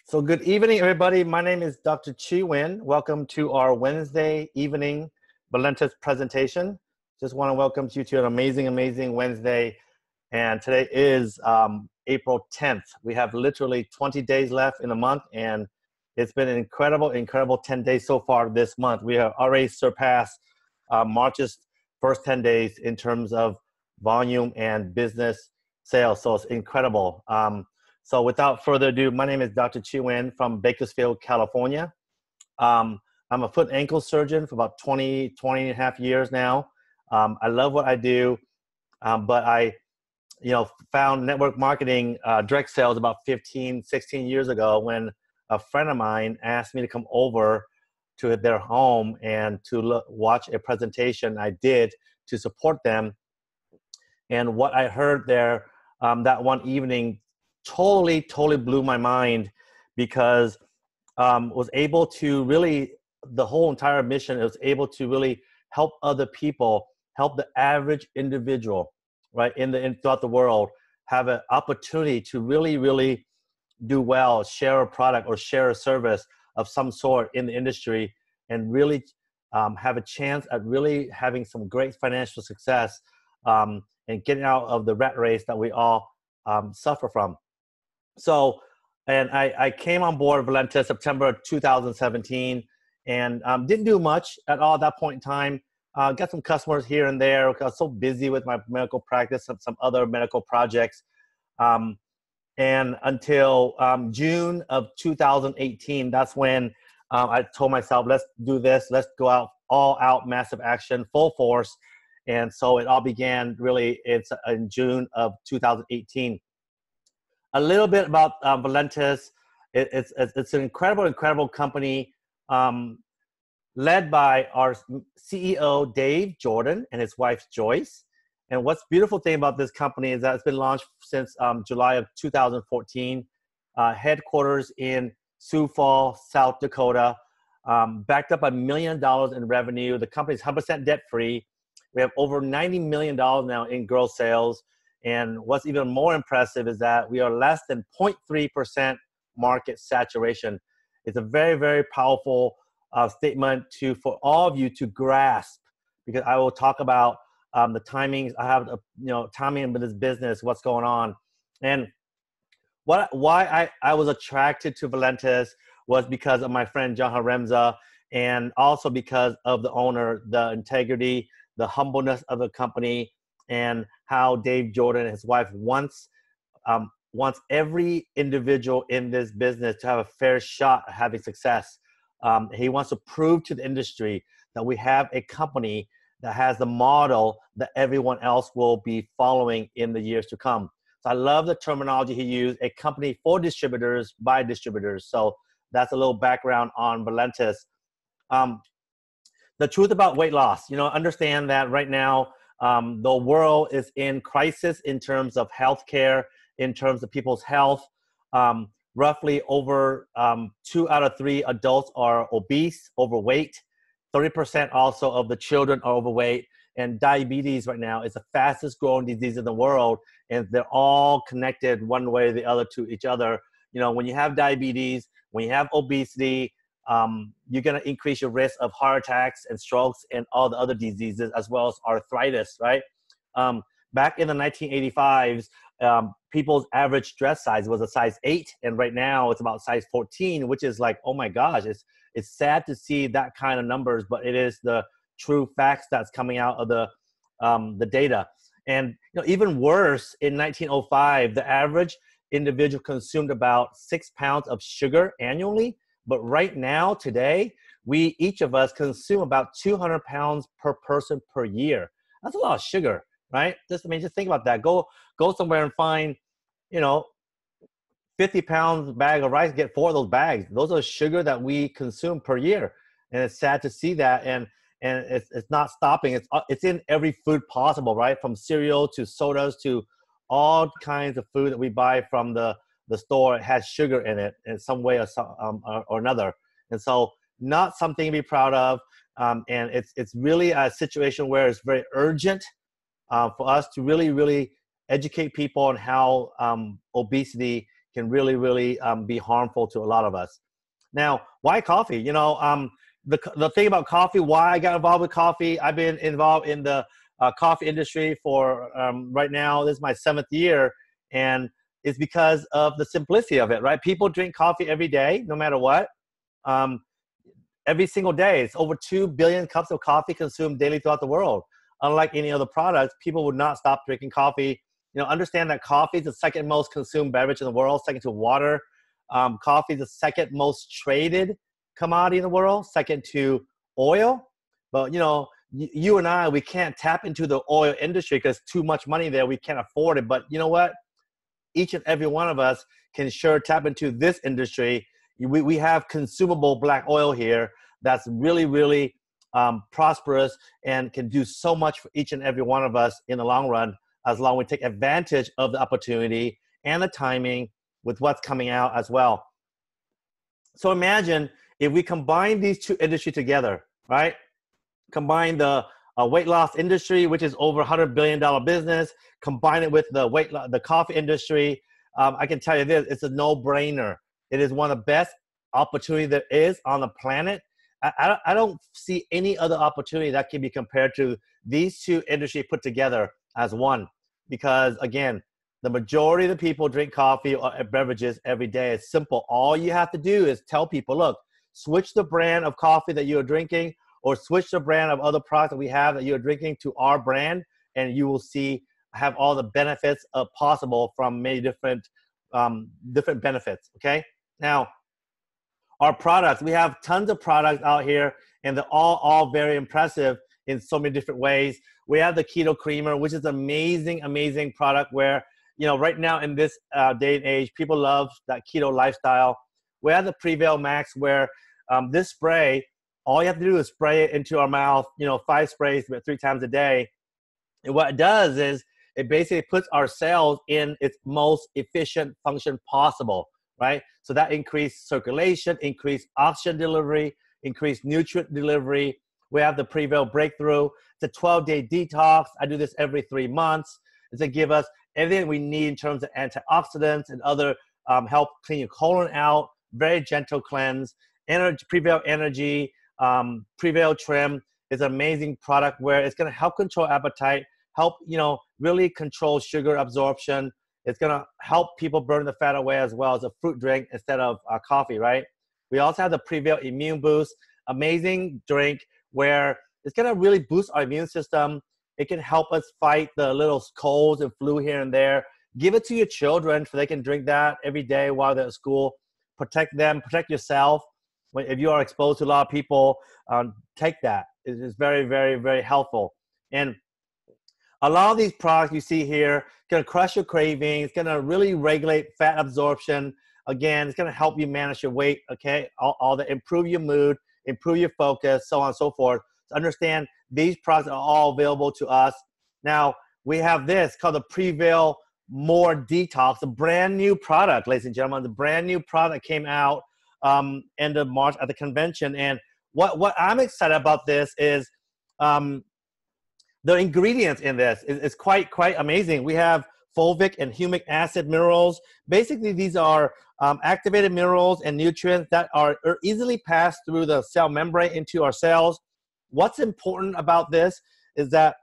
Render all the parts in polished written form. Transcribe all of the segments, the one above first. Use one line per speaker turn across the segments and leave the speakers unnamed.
So good evening, everybody. My name is Dr. Chi Nguyen. Welcome to our Wednesday evening Valentis presentation. Just want to welcome you to an amazing Wednesday. And today is April 10th. We have literally 20 days left in the month, and it's been an incredible 10 days so far this month. We have already surpassed March's first 10 days in terms of volume and business sales. So it's incredible. So without further ado, my name is Dr. Chi Nguyen from Bakersfield, California. I'm a foot and ankle surgeon for about 20 and a half years now. I love what I do, but I found network marketing, direct sales about 16 years ago when a friend of mine asked me to come over to their home and to watch a presentation I did to support them. And what I heard there that one evening totally blew my mind, because was able to really, the whole entire mission was able to really help other people, help the average individual, right, throughout the world have an opportunity to really do well, share a product or share a service of some sort in the industry, and really have a chance at really having some great financial success and getting out of the rat race that we all suffer from. So, and I came on board Valentis September 2017, and didn't do much at all at that point in time. Got some customers here and there. I was so busy with my medical practice and some other medical projects. And until June of 2018, that's when I told myself, let's do this. Let's go out, all out, massive action, full force. And so it all began really in June of 2018. A little bit about Valentis. It's an incredible company led by our CEO, Dave Jordan, and his wife, Joyce. And what's beautiful thing about this company is that it's been launched since July of 2014, headquarters in Sioux Falls, South Dakota, backed up $1 million in revenue. The company's 100% debt-free. We have over $90 million now in gross sales. And what's even more impressive is that we are less than 0.3% market saturation. It's a very powerful statement for all of you to grasp, because I will talk about the timings. I have timing with this business, what's going on. And why I was attracted to Valentis was because of my friend John Haremza, and also because of the owner, the integrity, the humbleness of the company, and how Dave Jordan and his wife wants every individual in this business to have a fair shot at having success. He wants to prove to the industry that we have a company that has the model that everyone else will be following in the years to come. So I love the terminology he used, a company for distributors by distributors. So that's a little background on Valentis. The truth about weight loss, understand that right now, the world is in crisis in terms of healthcare, in terms of people's health. Roughly over 2 out of 3 adults are obese, overweight. 30% also of the children are overweight. And diabetes right now is the fastest growing disease in the world. And they're all connected one way or the other to each other. When you have diabetes, when you have obesity, you're going to increase your risk of heart attacks and strokes and all the other diseases, as well as arthritis, right? Back in the 1985s, people's average dress size was a size 8, and right now it's about size 14, which is like, oh my gosh, it's sad to see that kind of numbers, but it is the true facts that's coming out of the data. And even worse, in 1905, the average individual consumed about 6 pounds of sugar annually. But right now, today, each of us consume about 200 pounds per person per year. That's a lot of sugar, right? Just think about that. Go somewhere and find, 50 pounds bag of rice, get 4 of those bags. Those are sugar that we consume per year. And it's sad to see that. And it's not stopping. It's in every food possible, right? From cereal to sodas to all kinds of food that we buy from the store. It has sugar in it in some way or another. And so not something to be proud of. And it's really a situation where it's very urgent for us to really educate people on how obesity can really, really be harmful to a lot of us. Now, why coffee? You know, the thing about coffee, why I got involved with coffee, I've been involved in the coffee industry for right now, this is my 7th year, and it's because of the simplicity of it, right? People drink coffee every day, no matter what. Every single day, it's over 2 billion cups of coffee consumed daily throughout the world. Unlike any other products, people would not stop drinking coffee. You know, understand that coffee is the second most consumed beverage in the world, second to water. Coffee is the second most traded commodity in the world, second to oil. But, you know, you and I, we can't tap into the oil industry because too much money there, we can't afford it. But you know what? Each and every one of us can sure tap into this industry. We have consumable black oil here that's really, really prosperous and can do so much for each and every one of us in the long run, as long as we take advantage of the opportunity and the timing with what's coming out as well. So imagine if we combine these two industries together, right? Combine the weight loss industry, which is over $100 billion business, combine it with the coffee industry. I can tell you this, it's a no-brainer. It is one of the best opportunities there is on the planet. I don't see any other opportunity that can be compared to these two industries put together as one. Because again, the majority of the people drink coffee or beverages every day. It's simple. All you have to do is tell people, look, switch the brand of coffee that you're drinking or switch the brand of other products that we have that you're drinking to our brand, and you will have all the benefits possible from many different benefits, okay? Now, our products, we have tons of products out here, and they're all very impressive in so many different ways. We have the Keto Creamer, which is amazing, amazing product where, you know, right now in this day and age, people love that keto lifestyle. We have the Prevail Max where this spray, all you have to do is spray it into our mouth, you know, 5 sprays, but 3 times a day. And what it does is it basically puts our cells in its most efficient function possible, right? So that increased circulation, increased oxygen delivery, increased nutrient delivery. We have the Prevail Breakthrough. It's a 12-day detox. I do this every 3 months. It's to give us everything we need in terms of antioxidants and other help clean your colon out. Very gentle cleanse. Prevail Energy, Prevail Trim is an amazing product where it's going to help control appetite, help, you know, really control sugar absorption. It's going to help people burn the fat away as well as a fruit drink instead of coffee, right? We also have the Prevail Immune Boost, amazing drink where it's going to really boost our immune system. It can help us fight the little colds and flu here and there. Give it to your children so they can drink that every day while they're at school. Protect them, protect yourself. If you are exposed to a lot of people, take that. It is very, very, very helpful. And a lot of these products you see here going to crush your cravings. It's going to really regulate fat absorption. Again, it's going to help you manage your weight, okay? All that, improve your mood, improve your focus, so on and so forth. So understand these products are all available to us. Now, we have this called the Prevail More Detox, a brand new product, ladies and gentlemen. The brand new product came out end of March at the convention. And what I'm excited about this is the ingredients in this is quite amazing. We have fulvic and humic acid minerals. Basically, these are activated minerals and nutrients that are easily passed through the cell membrane into our cells. What's important about this is that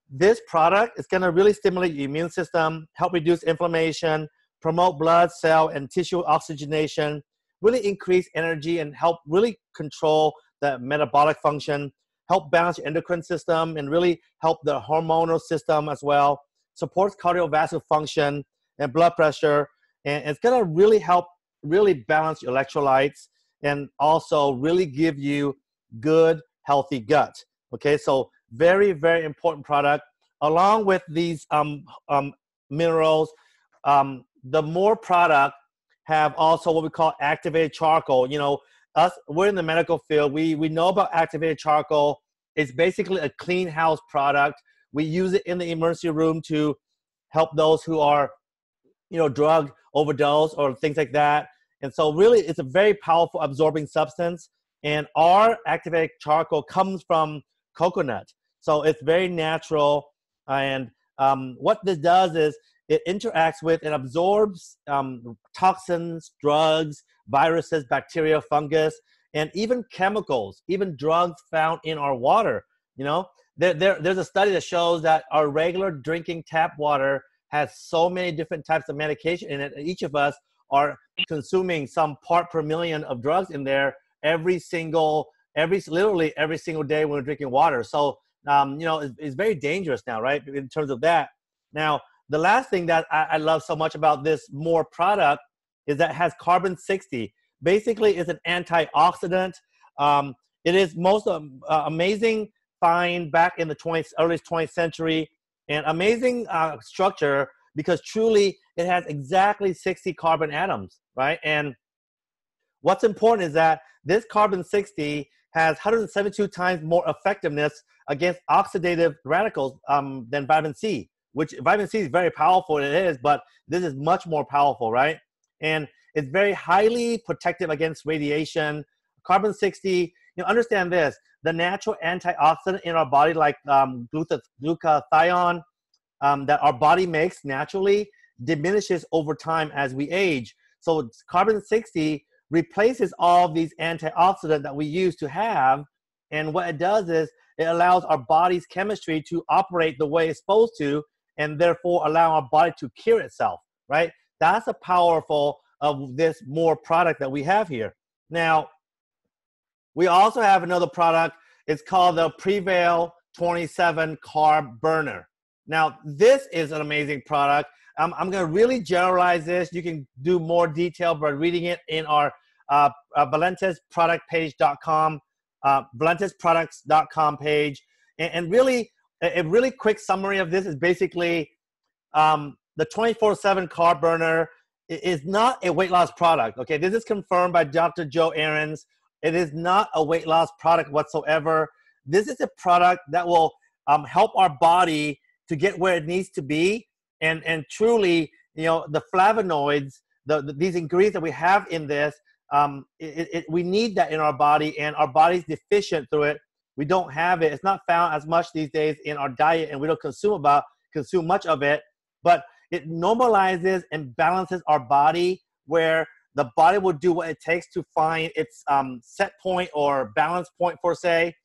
this product is going to really stimulate your immune system, help reduce inflammation, promote blood, cell, and tissue oxygenation, really increase energy and help really control the metabolic function, help balance your endocrine system, and really help the hormonal system as well, supports cardiovascular function and blood pressure, and it's going to really help really balance your electrolytes and also really give you good, healthy gut. Okay, so very, very important product. Along with these minerals, the more product have also what we call activated charcoal. You know, we're in the medical field. We know about activated charcoal. It's basically a clean house product. We use it in the emergency room to help those who are, you know, drug overdose or things like that. And so really it's a very powerful absorbing substance. And our activated charcoal comes from coconut. So it's very natural. And what this does is it interacts with and absorbs toxins, drugs, viruses, bacteria, fungus, and even chemicals, even drugs found in our water. You know, there's a study that shows that our regular drinking tap water has so many different types of medication in it. And each of us are consuming some part per million of drugs in there literally every single day when we're drinking water. So, you know, it's very dangerous now, right? In terms of that. Now, the last thing that I love so much about this MORE product is that it has carbon-60. Basically, it's an antioxidant. It is most amazing find back in the early 20th century, and amazing structure, because truly it has exactly 60 carbon atoms, right? And what's important is that this carbon-60 has 172 times more effectiveness against oxidative radicals than vitamin C, which vitamin C is very powerful, and it is, but this is much more powerful, right? And it's very highly protective against radiation. Carbon-60, you know, understand this, the natural antioxidant in our body, like glutathione, that our body makes naturally, diminishes over time as we age. So carbon-60 replaces all of these antioxidants that we used to have, and what it does is it allows our body's chemistry to operate the way it's supposed to, and therefore allow our body to cure itself, right? That's the powerful of this MORE product that we have here. Now, we also have another product. It's called the Prevail 27 Carb Burner. Now, this is an amazing product. I'm going to really generalize this. You can do more detail by reading it in our ValentesProductPage.com, ValentesProducts.com page. And really, a really quick summary of this is basically the 24/7 Carb Burner is not a weight loss product. Okay, this is confirmed by Dr. Joe Aarons. It is not a weight loss product whatsoever. This is a product that will help our body to get where it needs to be. And truly, you know, the flavonoids, these ingredients that we have in this, we need that in our body, and our body's deficient through it. We don't have it. It's not found as much these days in our diet, and we don't consume much of it. But it normalizes and balances our body, where the body will do what it takes to find its set point or balance point, per se.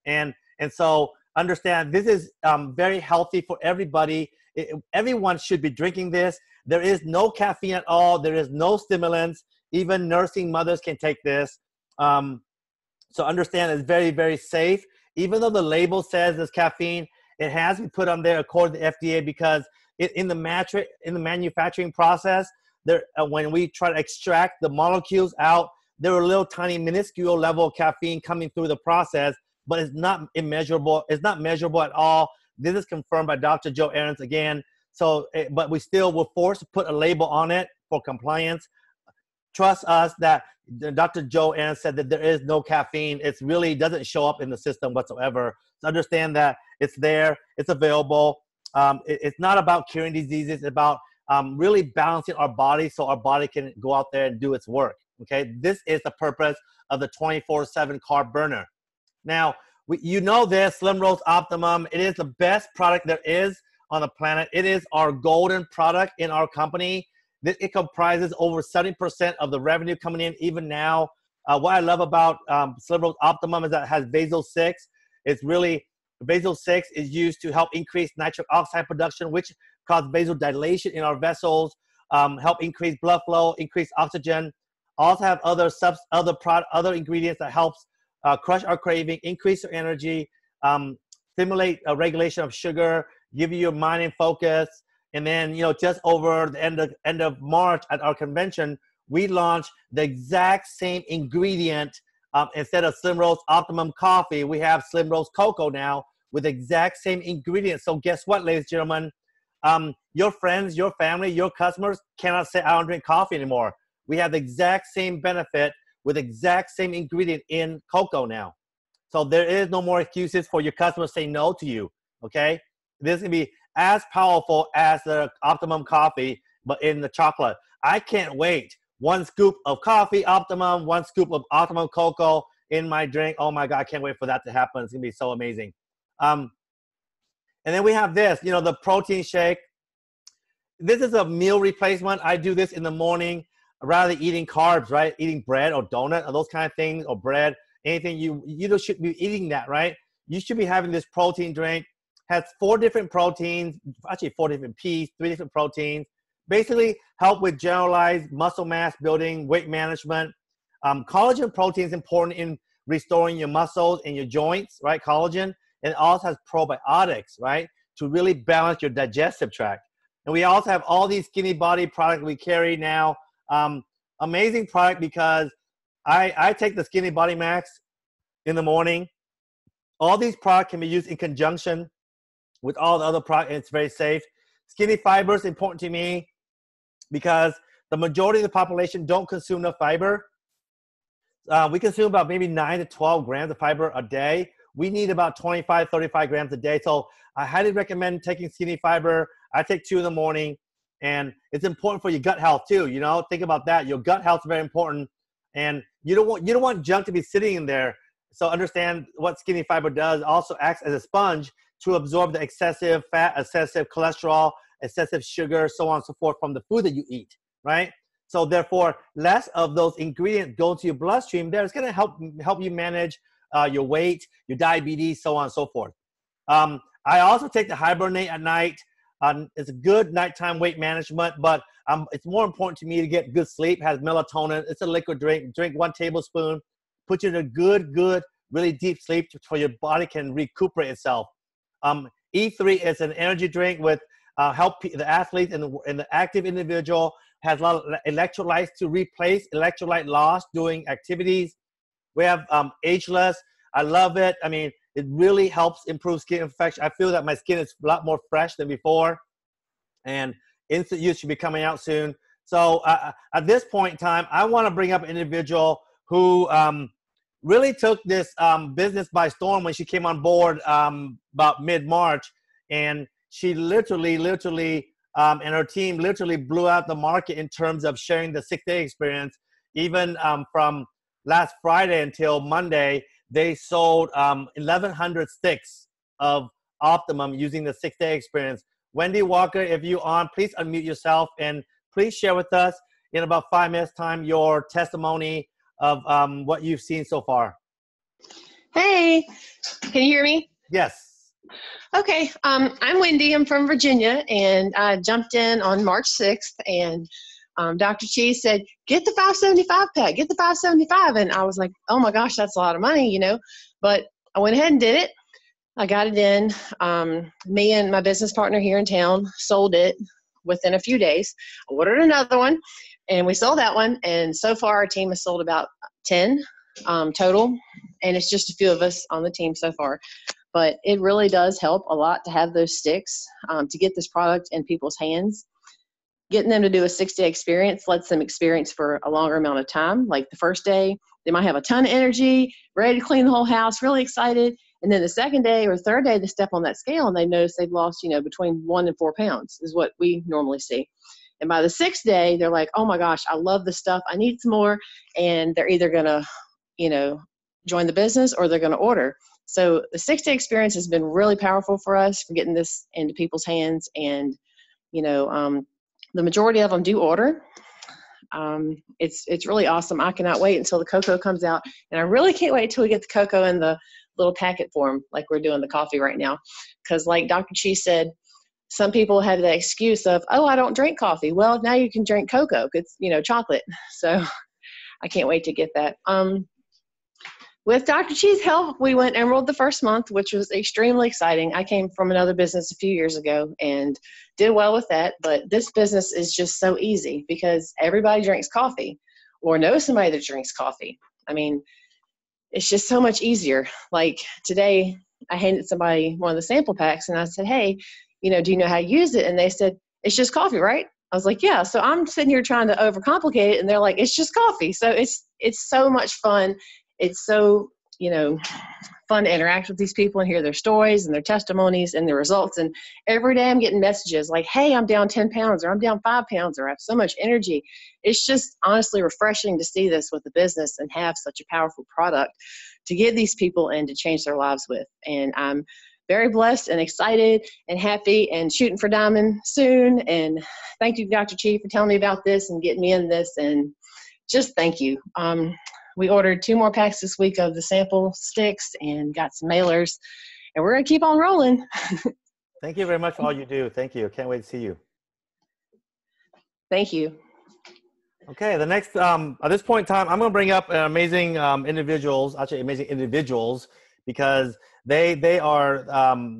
And so understand this is very healthy for everybody. Everyone should be drinking this. There is no caffeine at all. There is no stimulants. Even nursing mothers can take this. So understand it's very, very safe. Even though the label says there's caffeine, it has been put on there according to the FDA, because in the manufacturing process, when we try to extract the molecules out, there are a little tiny minuscule level of caffeine coming through the process, but it's not immeasurable. It's not measurable at all. This is confirmed by Dr. Joe Aarons again. So, but we still were forced to put a label on it for compliance. Trust us that Dr. Joe Aarons said that there is no caffeine. It really doesn't show up in the system whatsoever. So understand that it's there, it's available. It's not about curing diseases. It's about really balancing our body so our body can go out there and do its work. Okay, this is the purpose of the 24/7 Carb Burner. Now, you know this, Slim Rose Optimum. It is the best product there is on the planet. It is our golden product in our company. It comprises over 70% of the revenue coming in even now. What I love about Slim Rose Optimum is that it has Basal 6. It's really, Basal 6 is used to help increase nitric oxide production, which causes vasodilation in our vessels, help increase blood flow, increase oxygen. Also have other ingredients that helps crush our craving, increase your energy, stimulate a regulation of sugar, give you your mind and focus. And then, you know, just over the end of March at our convention, we launched the exact same ingredient. Instead of Slim Rose Optimum Coffee, we have Slim Rose Cocoa now with the exact same ingredients. So guess what, ladies and gentlemen? Your friends, your family, your customers cannot say, I don't drink coffee anymore. We have the exact same benefit with the exact same ingredient in cocoa now. So there is no more excuses for your customers saying no to you, okay? This is going to be as powerful as the Optimum Coffee, but in the chocolate. I can't wait. 1 scoop of coffee, Optimum, 1 scoop of Optimum Cocoa in my drink. Oh my God, I can't wait for that to happen. It's going to be so amazing. And then we have this, you know, the protein shake. this is a meal replacement. I do this in the morning rather than eating carbs, right? Eating bread or donut or those kind of things, or bread, anything. You should be eating that, right? You should be having this protein drink. Has 4 different proteins, actually 4 different P's, 3 different proteins. Basically help with generalized muscle mass building, weight management. Collagen protein is important in restoring your muscles and your joints, right? Collagen. And it also has probiotics, right? To really balance your digestive tract. And we also have all these Skinny Body products we carry now. Amazing product because I take the Skinny Body Max in the morning. All these products can be used in conjunction with all the other products, and it's very safe. Skinny Fiber is important to me because the majority of the population don't consume enough fiber. We consume about maybe 9 to 12 grams of fiber a day. We need about 25, 35 grams a day. So I highly recommend taking Skinny Fiber. I take 2 in the morning, and it's important for your gut health too. You know, think about that. Your gut health is very important, and you don't want junk to be sitting in there. So understand what Skinny Fiber does. It also acts as a sponge to absorb the excessive fat, excessive cholesterol, excessive sugar, so on and so forth from the food that you eat, right? So therefore, less of those ingredients go into your bloodstream. It's going to help you manage your weight, your diabetes, so on and so forth. I also take the Hibernate at night. It's a good nighttime weight management, but it's more important to me to get good sleep. It has melatonin. It's a liquid drink. Drink 1 tablespoon. Put you in a good, really deep sleep so your body can recuperate itself. E3 is an energy drink with help the athletes and the active individual. Has a lot of electrolytes to replace electrolyte loss doing activities. We have Ageless. I love it. I mean, it really helps improve skin infection. I feel that my skin is a lot more fresh than before, and Instant Use should be coming out soon. So at this point in time, I want to bring up an individual who really took this business by storm when she came on board about mid-March, and she literally and her team literally blew out the market in terms of sharing the 6-day experience. Even from last Friday until Monday, they sold 1,100 sticks of Optimum using the 6-day experience. Wendy Walker, if you're on, please unmute yourself and please share with us in about 5 minutes time your testimony of what you've seen so far.
Hey, can you hear me?
Yes.
Okay, I'm Wendy. I'm from Virginia, and I jumped in on March 6th, and Dr. Cheese said, get the 575 pack, get the 575. And I was like, oh my gosh, that's a lot of money, you know, but I went ahead and did it. I got it in. Me and my business partner here in town sold it within a few days. I ordered another one, and we sold that one. And so far, our team has sold about 10 total, and it's just a few of us on the team so far. But it really does help a lot to have those sticks, to get this product in people's hands. Getting them to do a 6-day experience lets them experience for a longer amount of time. Like the first day, they might have a ton of energy, ready to clean the whole house, really excited. And then the second day or third day, they step on that scale and they notice they've lost, you know, between 1 and 4 pounds is what we normally see. And by the 6th day, they're like, oh my gosh, I love this stuff. I need some more. And they're either going to, you know, join the business or they're going to order. So the 6-day experience has been really powerful for us for getting this into people's hands. And, you know, the majority of them do order. It's really awesome. I cannot wait until the cocoa comes out. And I really can't wait until we get the cocoa in the little packet form like we're doing the coffee right now. Because like Dr. Cheese said, some people have the excuse of, oh, I don't drink coffee. Well, now you can drink cocoa. It's, you know, chocolate. So I can't wait to get that. With Dr. Cheese help, we went Emerald the first month, which was extremely exciting. I came from another business a few years ago and did well with that. But this business is just so easy because everybody drinks coffee or knows somebody that drinks coffee. I mean, it's just so much easier. Like today, I handed somebody one of the sample packs and I said, hey, you know, do you know how to use it? And they said, it's just coffee, right? I was like, yeah. So I'm sitting here trying to overcomplicate it. And they're like, it's just coffee. So it's so much fun. It's so, you know, fun to interact with these people and hear their stories and their testimonies and their results. And every day I'm getting messages like, hey, I'm down 10 pounds or I'm down 5 pounds or I have so much energy. It's just honestly refreshing to see this with the business and have such a powerful product to give these people and to change their lives with. And I'm very blessed and excited and happy and shooting for diamond soon. And thank you, Dr. Chi, for telling me about this and getting me in this. And just thank you. We ordered 2 more packs this week of the sample sticks and got some mailers, and we're going to keep on rolling.
Thank you very much for all you do. Thank you. Can't wait to see you.
Thank you.
Okay, the next, at this point in time, I'm going to bring up amazing individuals, because they have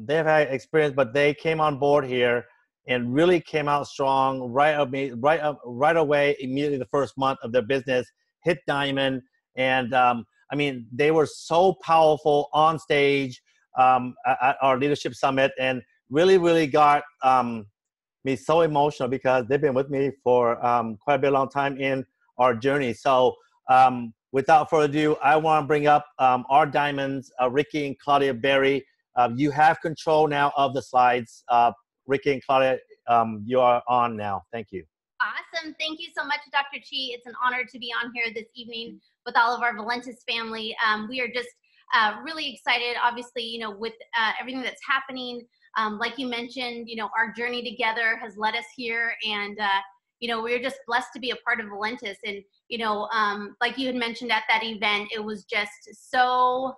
had experience, but they came on board here and really came out strong right away, immediately the first month of their business, hit diamond. And I mean, they were so powerful on stage at our leadership summit, and really got me so emotional because they've been with me for quite a bit long time in our journey. So without further ado, I want to bring up our diamonds, Ricky and Claudia Berry. You have control now of the slides. Ricky and Claudia, you are on now. Thank you.
Awesome. Thank you so much, Dr. Chi. It's an honor to be on here this evening with all of our Valentis family. We are just really excited, obviously, you know, with everything that's happening. Like you mentioned, you know, our journey together has led us here, and, you know, we're just blessed to be a part of Valentis. And, you know, like you had mentioned at that event, it was just so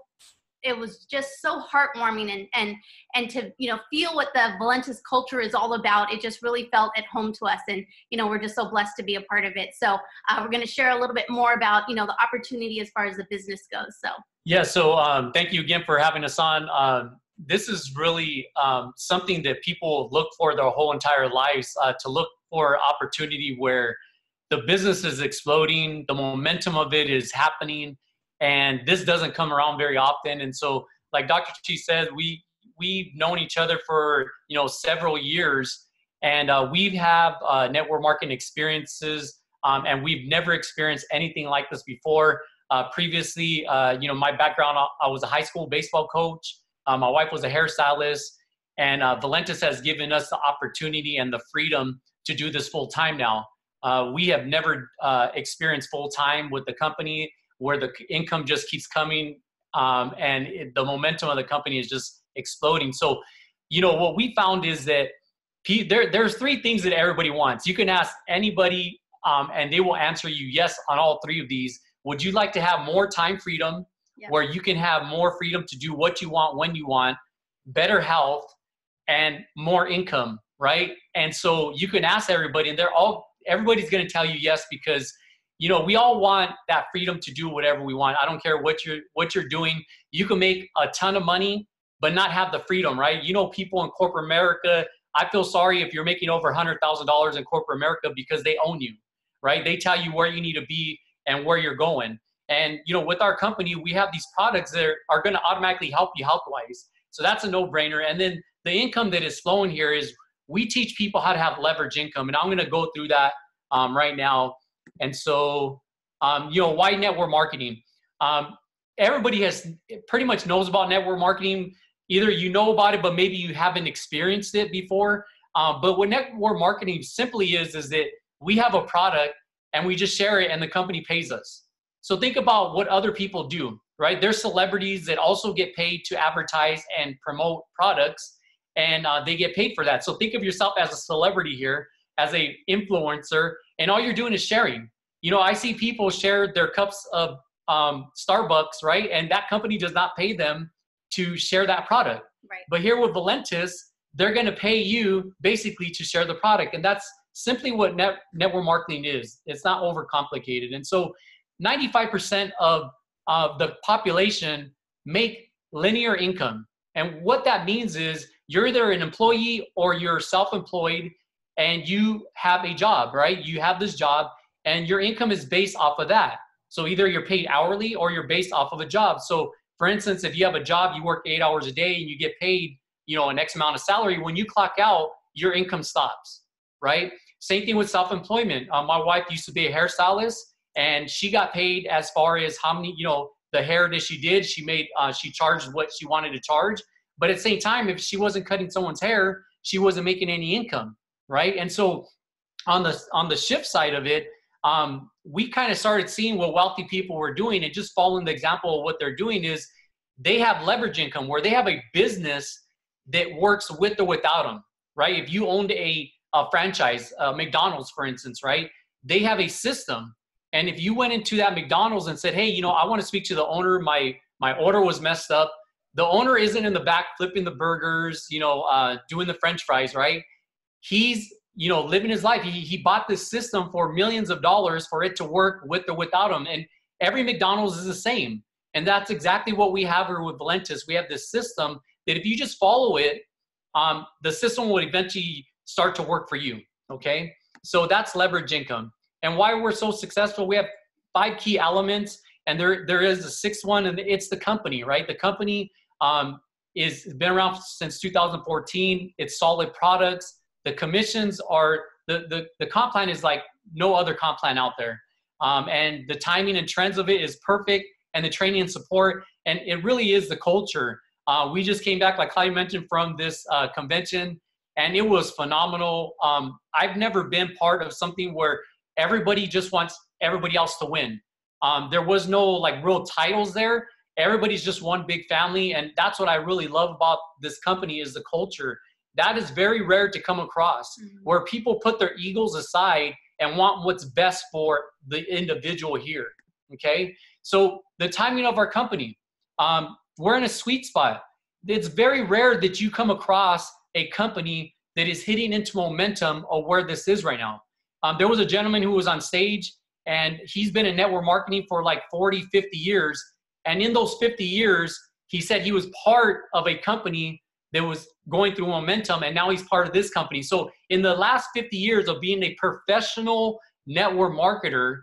heartwarming, and to, you know, feel what the Valentis culture is all about. It just really felt at home to us, and, you know, we're just so blessed to be a part of it. So we're going to share a little bit more about, you know, the opportunity as far as the business goes. So
yeah, so thank you again for having us on. This is really something that people look for their whole entire lives, to look for opportunity where the business is exploding, the momentum of it is happening, and this doesn't come around very often. And so, like Dr. Chi said, we've known each other for, you know, several years, and we have network marketing experiences, and we've never experienced anything like this before. Previously, you know, my background, I was a high school baseball coach. My wife was a hairstylist, and Valentis has given us the opportunity and the freedom to do this full time now. We have never experienced full time with the company where the income just keeps coming, and the momentum of the company is just exploding. So, you know, what we found is that there's 3 things that everybody wants. You can ask anybody, and they will answer you yes on all 3 of these. Would you like to have more time freedom? Yep. Where you can have more freedom to do what you want when you want, better health, and more income, right? And so you can ask everybody, and everybody's going to tell you yes, because, you know, we all want that freedom to do whatever we want. I don't care what you're doing. You can make a ton of money, but not have the freedom, right? You know, people in corporate America, I feel sorry if you're making over $100,000 in corporate America because they own you, right? They tell you where you need to be and where you're going. And, you know, with our company, we have these products that are going to automatically help you health-wise. So that's a no-brainer. And then the income that is flowing here is we teach people how to have leverage income. And I'm going to go through that right now. And so, you know, why network marketing? Everybody pretty much knows about network marketing. Either you know about it, but maybe you haven't experienced it before. But what network marketing simply is that we have a product and we just share it and the company pays us. So think about what other people do, right? There's celebrities that also get paid to advertise and promote products, and they get paid for that. So think of yourself as a celebrity here, as a influencer, and all you're doing is sharing. You know, I see people share their cups of Starbucks, right? And that company does not pay them to share that product.
Right.
But here with Valentis, they're going to pay you basically to share the product. And that's simply what network marketing is. It's not overcomplicated. And so 95% of the population make linear income. And what that means is you're either an employee or you're self-employed and you have a job, right? You have this job and your income is based off of that. So either you're paid hourly or you're based off of a job. So for instance, if you have a job, you work 8 hours a day and you get paid, you know, an X amount of salary, when you clock out, your income stops, right? Same thing with self-employment. My wife used to be a hairstylist, and she got paid as far as how many, you know, the hair that she did, she made, she charged what she wanted to charge. But at the same time, if she wasn't cutting someone's hair, she wasn't making any income, right? And so on the shift side of it, we kind of started seeing what wealthy people were doing, and just following the example of what they're doing is they have leverage income where they have a business that works with or without them, right? If you owned a franchise, McDonald's, for instance, right? They have a system. And if you went into that McDonald's and said, hey, you know, I want to speak to the owner, my order was messed up. The owner isn't in the back flipping the burgers, you know, doing the French fries, right? He's, you know, living his life. He bought this system for millions of dollars for it to work with or without him. And every McDonald's is the same. And that's exactly what we have here with Valentis. We have this system that if you just follow it, the system will eventually start to work for you, okay? So that's leverage income. And why we're so successful, we have 5 key elements, and there is a 6th one, and it's the company, right? The company is been around since 2014. It's solid products. The commissions are, the comp plan is like no other comp plan out there. And the timing and trends of it is perfect, and the training and support, and it really is the culture. We just came back, like Claudia mentioned, from this convention, and it was phenomenal. I've never been part of something where everybody just wants everybody else to win. There was no like real titles there. Everybody's just one big family, and that's what I really love about this company is the culture. That is very rare to come across, where people put their egos aside and want what's best for the individual here, okay? So the timing of our company, we're in a sweet spot. It's very rare that you come across a company that is hitting into momentum of where this is right now. There was a gentleman who was on stage, and he's been in network marketing for like 40, 50 years. And in those 50 years, he said he was part of a company that was going through momentum, and now he's part of this company. So in the last 50 years of being a professional network marketer,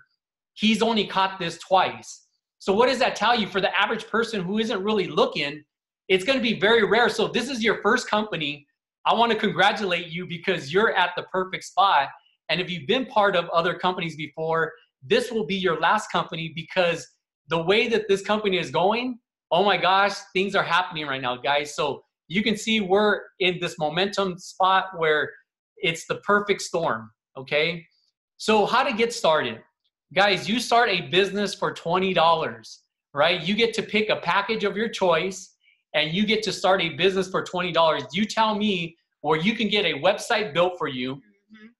he's only caught this twice. So what does that tell you? For the average person who isn't really looking, it's going to be very rare. So if this is your first company, I want to congratulate you because you're at the perfect spot. And if you've been part of other companies before, this will be your last company, because the way that this company is going, oh my gosh, things are happening right now, guys. So you can see we're in this momentum spot where it's the perfect storm, okay? So how to get started? Guys, you start a business for $20, right? You get to pick a package of your choice, and you get to start a business for $20. You tell me where you can get a website built for you,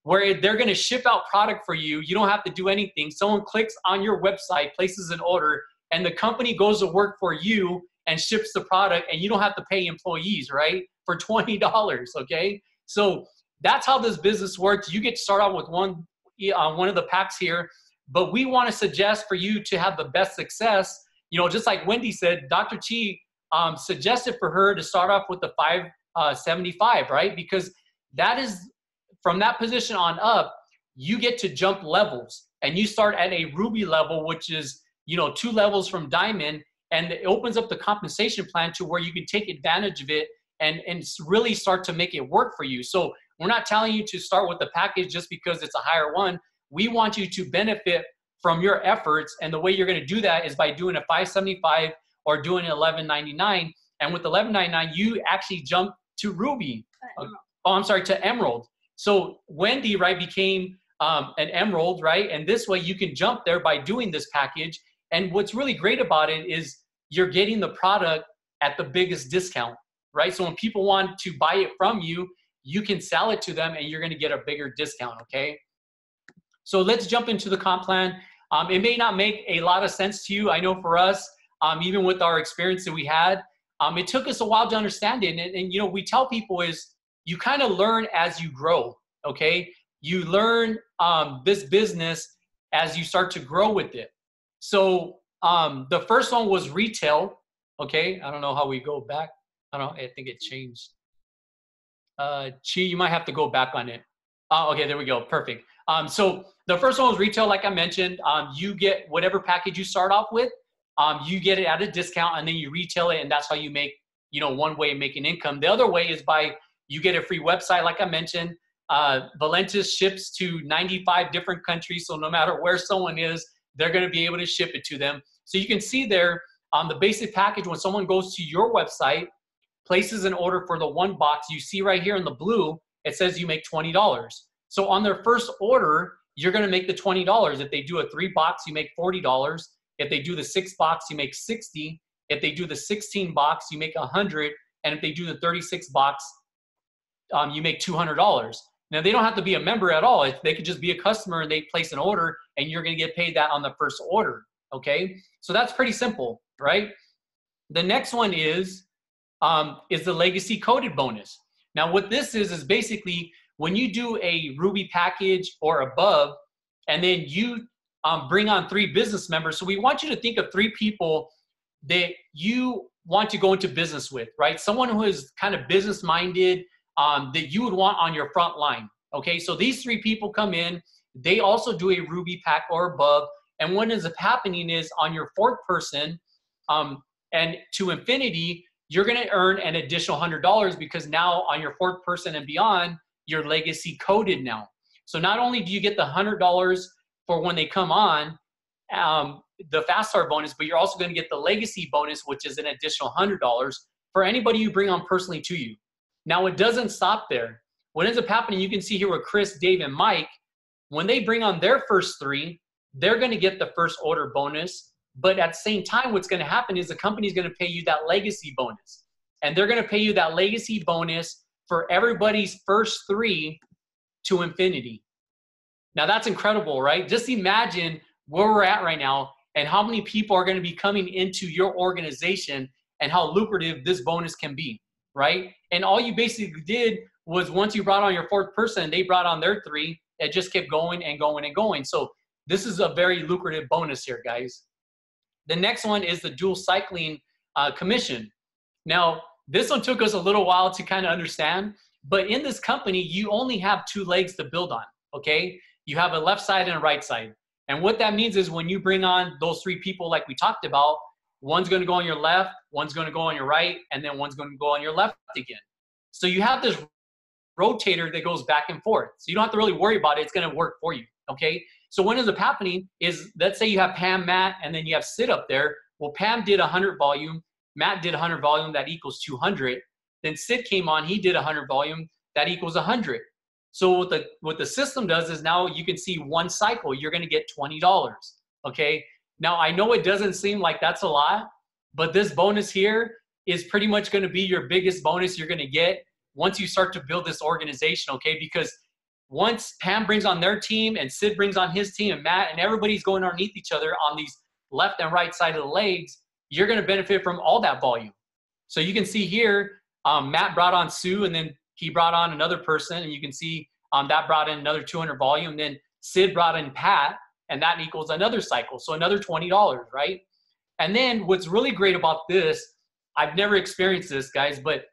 where they're going to ship out product for you. You don't have to do anything. Someone clicks on your website, places an order, and the company goes to work for you and ships the product, and you don't have to pay employees, right? For $20, okay? So that's how this business works. You get to start out with one of the packs here, but we want to suggest for you to have the best success. You know, just like Wendy said, Dr. Chi suggested for her to start off with the 575, right? Because that is, from that position on up, you get to jump levels, and you start at a Ruby level, which is, you know, 2 levels from Diamond, and it opens up the compensation plan to where you can take advantage of it and really start to make it work for you. So we're not telling you to start with the package just because it's a higher one. We want you to benefit from your efforts, and the way you're going to do that is by doing a 575 or doing an 1199. And with 1199, you actually jump to Ruby. To Emerald. So Wendy, right, became an Emerald, right? And this way you can jump there by doing this package. And what's really great about it is you're getting the product at the biggest discount, right? So when people want to buy it from you, you can sell it to them, and you're going to get a bigger discount, okay? So let's jump into the comp plan. It may not make a lot of sense to you. I know for us, even with our experience that we had, it took us a while to understand it. And you know, we tell people is you kind of learn as you grow, okay? You learn this business as you start to grow with it. So the first one was retail, okay? I don't know how we go back. I think it changed. Chi, you might have to go back on it. Okay, there we go, perfect. So the first one was retail, like I mentioned. You get whatever package you start off with, you get it at a discount, and then you retail it, and that's how you make, you know, one way of making income. The other way is by you get a free website, like I mentioned. Valentis ships to 95 different countries, so no matter where someone is, they're going to be able to ship it to them. So you can see there on the basic package, when someone goes to your website, places an order for the 1 box, you see right here in the blue, it says you make $20. So on their first order, you're going to make the $20. If they do a 3 box, you make $40. If they do the 6 box, you make $60. If they do the 16 box, you make $100. And if they do the 36 box, you make $200. Now, they don't have to be a member at all. They could just be a customer and they place an order and you're going to get paid that on the first order. Okay. So that's pretty simple, right? The next one is the legacy coded bonus. Now, what this is basically when you do a Ruby package or above, and then you bring on 3 business members. So we want you to think of 3 people that you want to go into business with, right? Someone who is kind of business minded, that you would want on your front line. Okay, so these 3 people come in, they also do a Ruby pack or above, and what ends up happening is on your 4th person, and to infinity, you're gonna earn an additional $100 because now on your 4th person and beyond, you're legacy coded now. So not only do you get the $100 for when they come on, the Fast Start bonus, but you're also gonna get the legacy bonus, which is an additional $100 for anybody you bring on personally to you. Now, it doesn't stop there. What ends up happening, you can see here with Chris, Dave, and Mike, when they bring on their first 3, they're going to get the first order bonus. But at the same time, what's going to happen is the company's going to pay you that legacy bonus. And they're going to pay you that legacy bonus for everybody's first 3 to infinity. Now, that's incredible, right? Just imagine where we're at right now and how many people are going to be coming into your organization and how lucrative this bonus can be. Right? And all you basically did was once you brought on your 4th person, they brought on their 3, it just kept going and going and going. So this is a very lucrative bonus here, guys. The next one is the dual cycling commission. Now, this one took us a little while to kind of understand, but in this company, you only have 2 legs to build on, okay? You have a left side and a right side. And what that means is when you bring on those 3 people like we talked about, one's going to go on your left, one's going to go on your right, and then one's going to go on your left again. So you have this rotator that goes back and forth. So you don't have to really worry about it. It's going to work for you, okay? So what ends up happening is, let's say you have Pam, Matt, and then you have Sid up there. Well, Pam did 100 volume. Matt did 100 volume. That equals 200. Then Sid came on. He did 100 volume. That equals 100. So what the system does is now you can see one cycle. You're going to get $20, okay? Now, I know it doesn't seem like that's a lot, but this bonus here is pretty much going to be your biggest bonus you're going to get once you start to build this organization, okay? Because once Pam brings on their team and Sid brings on his team and Matt and everybody's going underneath each other on these left and right side of the legs, you're going to benefit from all that volume. So you can see here, Matt brought on Sue and then he brought on another person, and you can see that brought in another 200 volume. Then Sid brought in Pat, and that equals another cycle. So another $20, right? And then what's really great about this, I've never experienced this, guys, but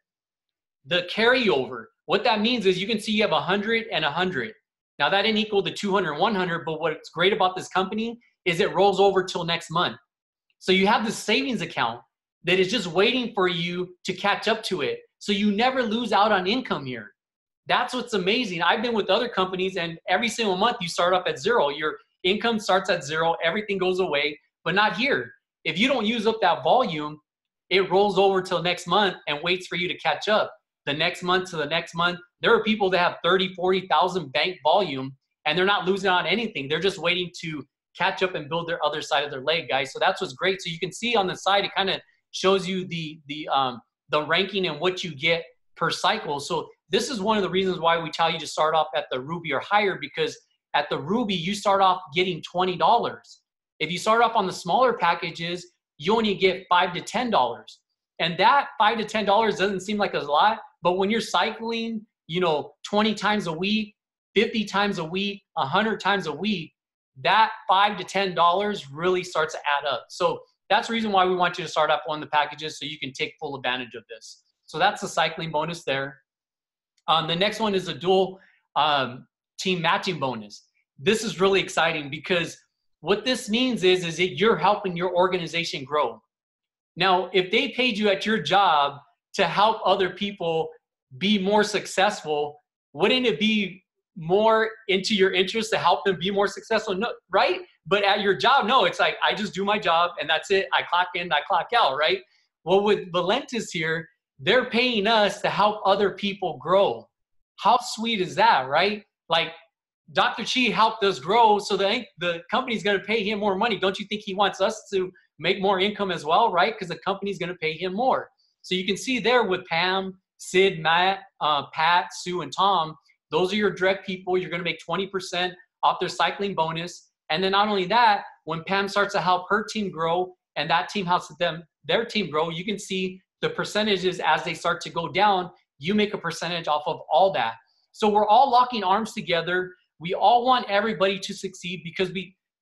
the carryover, what that means is you can see you have 100 and 100. Now that didn't equal the 200 and 100, but what's great about this company is it rolls over till next month. So you have this savings account that is just waiting for you to catch up to it. So you never lose out on income here. That's what's amazing. I've been with other companies and every single month you start off at 0. Your income starts at 0, everything goes away, but not here. If you don't use up that volume, it rolls over till next month and waits for you to catch up. The next month to the next month, there are people that have 30, 40,000 bank volume and they're not losing on anything. They're just waiting to catch up and build their other side of their leg, guys. So that's what's great. So you can see on the side, it kind of shows you the ranking and what you get per cycle. So this is one of the reasons why we tell you to start off at the Ruby or higher, because at the Ruby, you start off getting $20. If you start off on the smaller packages, you only get $5 to $10. And that $5 to $10 doesn't seem like a lot, but when you're cycling, 20 times a week, 50 times a week, 100 times a week, that $5 to $10 really starts to add up. So that's the reason why we want you to start up on the packages so you can take full advantage of this. So that's the cycling bonus there. The next one is a dual team matching bonus. This is really exciting because what this means is that you're helping your organization grow. Now, if they paid you at your job to help other people be more successful, wouldn't it be more into your interest to help them be more successful? No, right? But at your job, no, it's like, I just do my job and that's it. I clock in, I clock out, right? Well, with Valentis here, they're paying us to help other people grow. How sweet is that, right? Like Dr. Chi helped us grow, so the company's going to pay him more money. Don't you think he wants us to make more income as well, right? Because the company's going to pay him more. So you can see there with Pam, Sid, Matt, Pat, Sue, and Tom, those are your direct people. You're going to make 20% off their cycling bonus. And then not only that, when Pam starts to help her team grow and that team helps their team grow, you can see the percentages as they start to go down. You make a percentage off of all that. So we're all locking arms together. We all want everybody to succeed because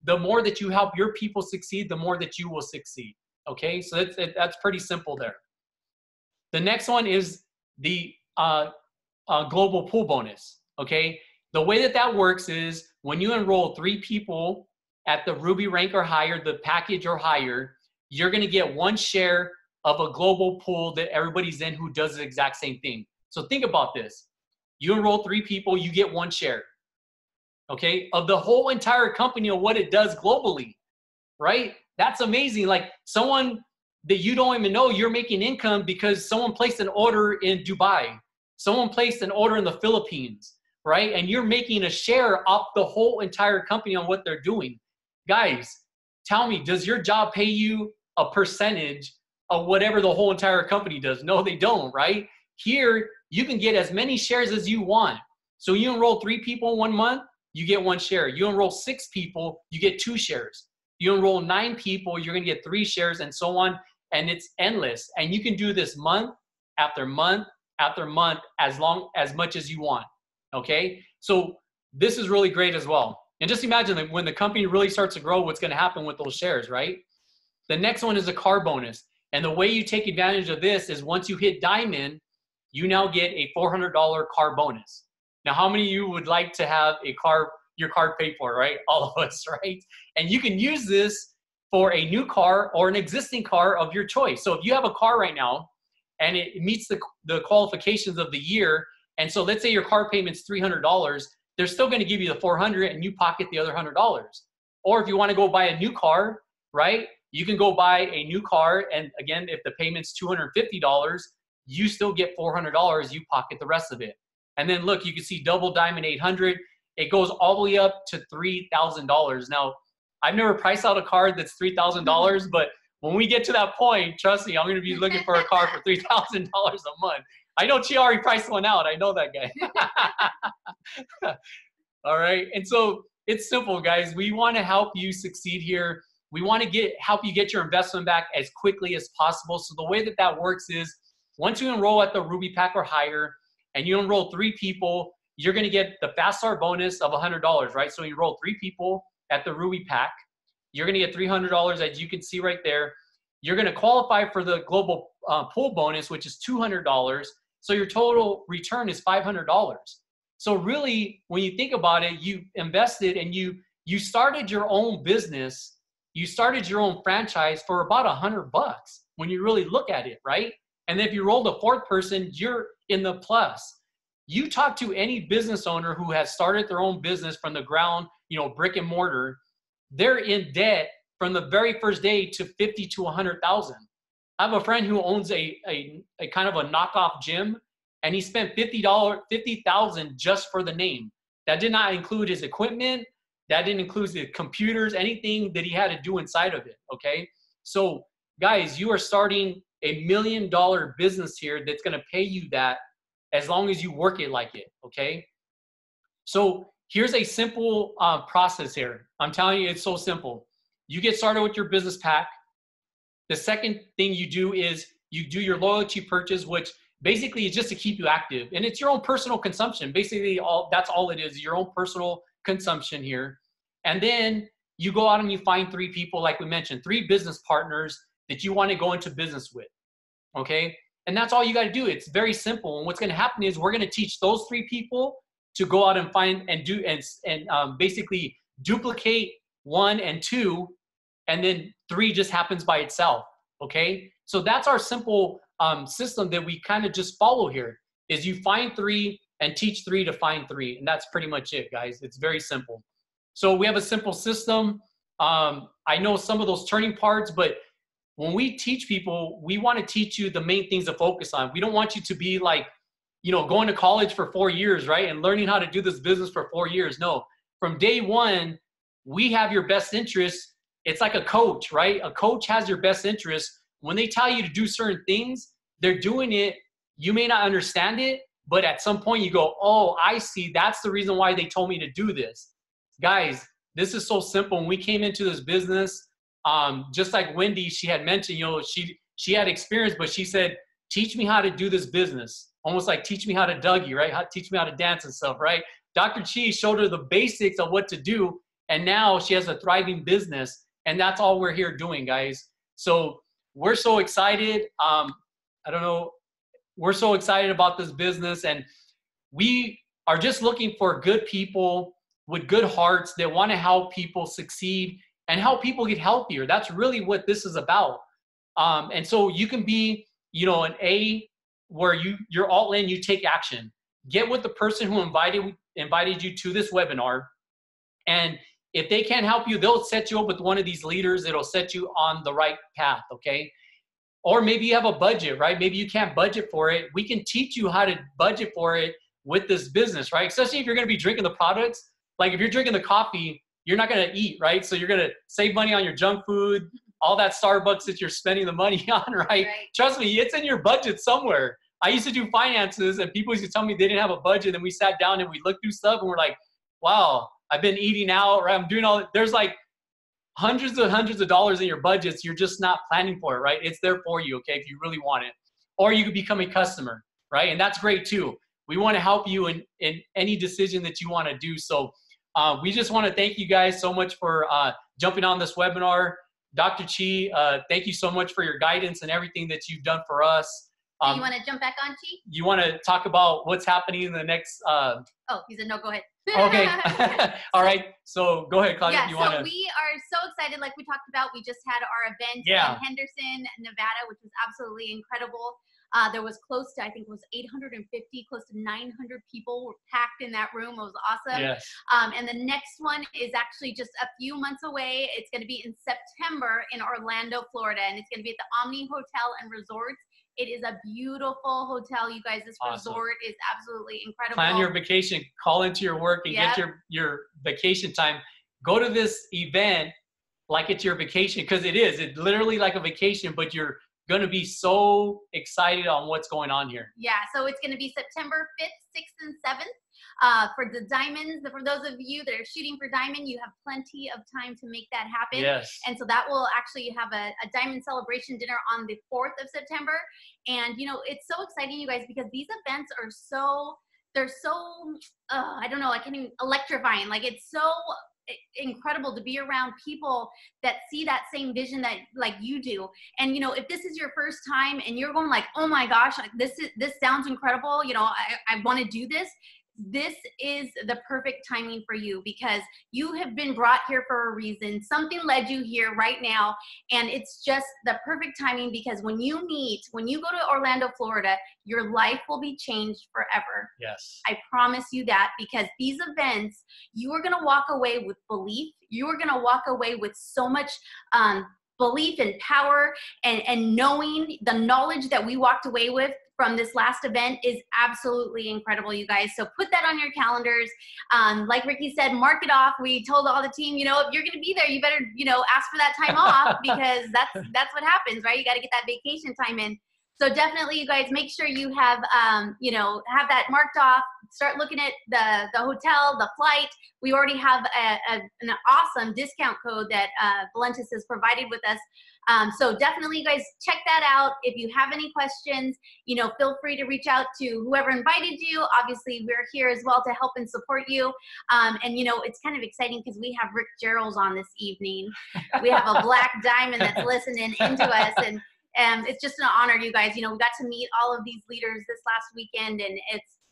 the more that you help your people succeed, the more that you will succeed. Okay, so that's pretty simple there. The next one is the global pool bonus. Okay, the way that works is when you enroll 3 people at the Ruby rank or higher, the package or higher, you're going to get 1 share of a global pool that everybody's in who does the exact same thing. So think about this. You enroll 3 people, you get 1 share. Okay, of the whole entire company of what it does globally, right? That's amazing. Like someone that you don't even know, you're making income because someone placed an order in Dubai. Someone placed an order in the Philippines, right? And you're making a share off the whole entire company on what they're doing. Guys, tell me, does your job pay you a percentage of whatever the whole entire company does? No, they don't, right? Here, you can get as many shares as you want. So you enroll 3 people in 1 month, you get 1 share. You enroll 6 people, you get 2 shares. You enroll 9 people, you're going to get 3 shares and so on. And it's endless. And you can do this month after month after month as much as you want. Okay? So this is really great as well. And just imagine that when the company really starts to grow, what's going to happen with those shares, right? The next one is a car bonus. And the way you take advantage of this is once you hit diamond, you now get a $400 car bonus. Now, how many of you would like to have your car paid for, right? All of us, right? And you can use this for a new car or an existing car of your choice. So if you have a car right now and it meets the qualifications of the year, and so let's say your car payment's $300, they're still going to give you the $400 and you pocket the other $100. Or if you want to go buy a new car, right? You can go buy a new car, and again, if the payment's $250, you still get $400, you pocket the rest of it. And then look, you can see double diamond 800. It goes all the way up to $3,000. Now, I've never priced out a card that's $3,000, but when we get to that point, trust me, I'm going to be looking for a car for $3,000 a month. I know Chi already priced one out. I know that guy. All right. And so it's simple, guys. We want to help you succeed here. We want to help you get your investment back as quickly as possible. So the way that works is once you enroll at the Ruby Pack or higher and you enroll 3 people, you're going to get the Fast Start bonus of $100, right? So you enroll 3 people at the Ruby Pack. You're going to get $300, as you can see right there. You're going to qualify for the global pool bonus, which is $200. So your total return is $500. So really, when you think about it, you invested and you started your own business. You started your own franchise for about $100 when you really look at it, right? And then if you roll the 4th person, you're in the plus. You talk to any business owner who has started their own business from the ground, brick and mortar, they're in debt from the very first day to $50,000 to $100,000. I have a friend who owns a kind of a knockoff gym, and he spent $50,000 just for the name. That did not include his equipment. That didn't include the computers, anything that he had to do inside of it, okay? So, guys, you are starting $1 million business here that's going to pay you that as long as you work it like it, okay? So here's a simple process here. I'm telling you, it's so simple. You get started with your business pack. The second thing you do is you do your loyalty purchase, which basically is just to keep you active. And it's your own personal consumption. Basically, that's all it is, your own personal consumption here. And then you go out and you find 3 people, like we mentioned, 3 business partners that you want to go into business with, okay? And that's all you got to do. It's very simple. And what's going to happen is we're going to teach those 3 people to go out and find and do and basically duplicate 1 and 2, and then 3 just happens by itself, okay? So that's our simple system that we kind of just follow here, is you find 3 and teach 3 to find 3. And that's pretty much it, guys. It's very simple. So we have a simple system. I know some of those turning parts, but when we teach people, we want to teach you the main things to focus on. We don't want you to be like, going to college for 4 years, right? And learning how to do this business for 4 years. No, from day one, we have your best interest. It's like a coach, right? A coach has your best interest. When they tell you to do certain things, they're doing it. You may not understand it, but at some point you go, oh, I see. That's the reason why they told me to do this. Guys, this is so simple. When we came into this business, just like Wendy, she had mentioned, you know, she had experience, but she said, teach me how to do this business. Almost like teach me how to Dougie, right? Teach me how to dance and stuff, right? Dr. Chi showed her the basics of what to do, and now she has a thriving business, and that's all we're here doing, guys. So we're so excited. We're so excited about this business, and we are just looking for good people with good hearts that want to help people succeed and help people get healthier. That's really what this is about. And so you can be, you know, an A where you're all in, you take action. Get with the person who invited you to this webinar. And if they can't help you, they'll set you up with one of these leaders that'll set you on the right path, okay? Or maybe you have a budget, right? Maybe you can't budget for it. We can teach you how to budget for it with this business, right? Especially if you're gonna be drinking the products. Like if you're drinking the coffee, you're not gonna eat, right? So you're gonna save money on your junk food, all that Starbucks that you're spending the money on, right? Trust me, it's in your budget somewhere. I used to do finances, and people used to tell me they didn't have a budget, and we sat down and we looked through stuff, and we're like, wow, I've been eating out, right? I'm doing all, there's like hundreds of dollars in your budgets. You're just not planning for it, right? It's there for you, okay, if you really want it. Or you could become a customer, right? And that's great too. We want to help you in any decision that you want to do. So we just want to thank you guys so much for jumping on this webinar. Dr. Chi, thank you so much for your guidance and everything that you've done for us.
You want to jump back on, Chi?
You want to talk about what's happening in the next?
Oh, he said no. Go ahead.
Okay. All right. So go ahead, Claudia.
Yeah. We are so excited. Like we talked about, we just had our event in Henderson, Nevada, which was absolutely incredible. There was close to, I think it was 850, close to 900 people were packed in that room. It was awesome.
Yes.
And the next one is actually just a few months away. It's going to be in September in Orlando, Florida, and it's going to be at the Omni Hotel and Resorts. It is a beautiful hotel, you guys. This resort is absolutely incredible. Plan
your vacation. Call into your work and get your vacation time. Go to this event like it's your vacation, because it is. It's literally like a vacation, but you're going to be so excited on what's going on here.
Yeah, so it's going to be September 5th, 6th, and 7th. For the diamonds, for those of you that are shooting for diamond, you have plenty of time to make that happen.
Yes.
And so that will actually have a diamond celebration dinner on the 4th of September. And, you know, it's so exciting, you guys, because these events are so, they're so, I don't know, I can't even, electrifying. Like, it's so incredible to be around people that see that same vision that like you do. And you know, if this is your first time and you're going like, oh my gosh, this sounds incredible, you know, I want to do this. This is the perfect timing for you, because you have been brought here for a reason. Something led you here right now, and it's just the perfect timing, because when you go to Orlando, Florida, your life will be changed forever.
Yes.
I promise you that, because these events, you are going to walk away with belief. You are going to walk away with so much belief and power, and knowing the knowledge that we walked away with from this last event is absolutely incredible, you guys. So put that on your calendars. Like Ricky said, mark it off. We told all the team, you know, if you're going to be there, you better, you know, ask for that time off, because that's what happens, right? You got to get that vacation time in. So definitely, you guys, make sure you have, you know, have that marked off. Start looking at the hotel, the flight. We already have an awesome discount code that Valentis has provided with us. So definitely, you guys, check that out. If you have any questions, you know, feel free to reach out to whoever invited you. Obviously, we're here as well to help and support you. And, you know, it's kind of exciting because we have Rick Gerald on this evening. We have a black diamond that's listening into us. And it's just an honor, you guys. You know, we got to meet all of these leaders this last weekend, and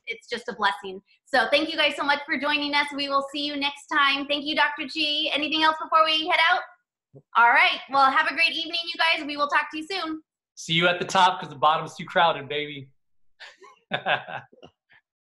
it's just a blessing. So thank you guys so much for joining us. We will see you next time. Thank you, Dr. Chi. Anything else before we head out? All right. Well, have a great evening, you guys. We will talk to you soon.
See you at the top, because the bottom's too crowded, baby.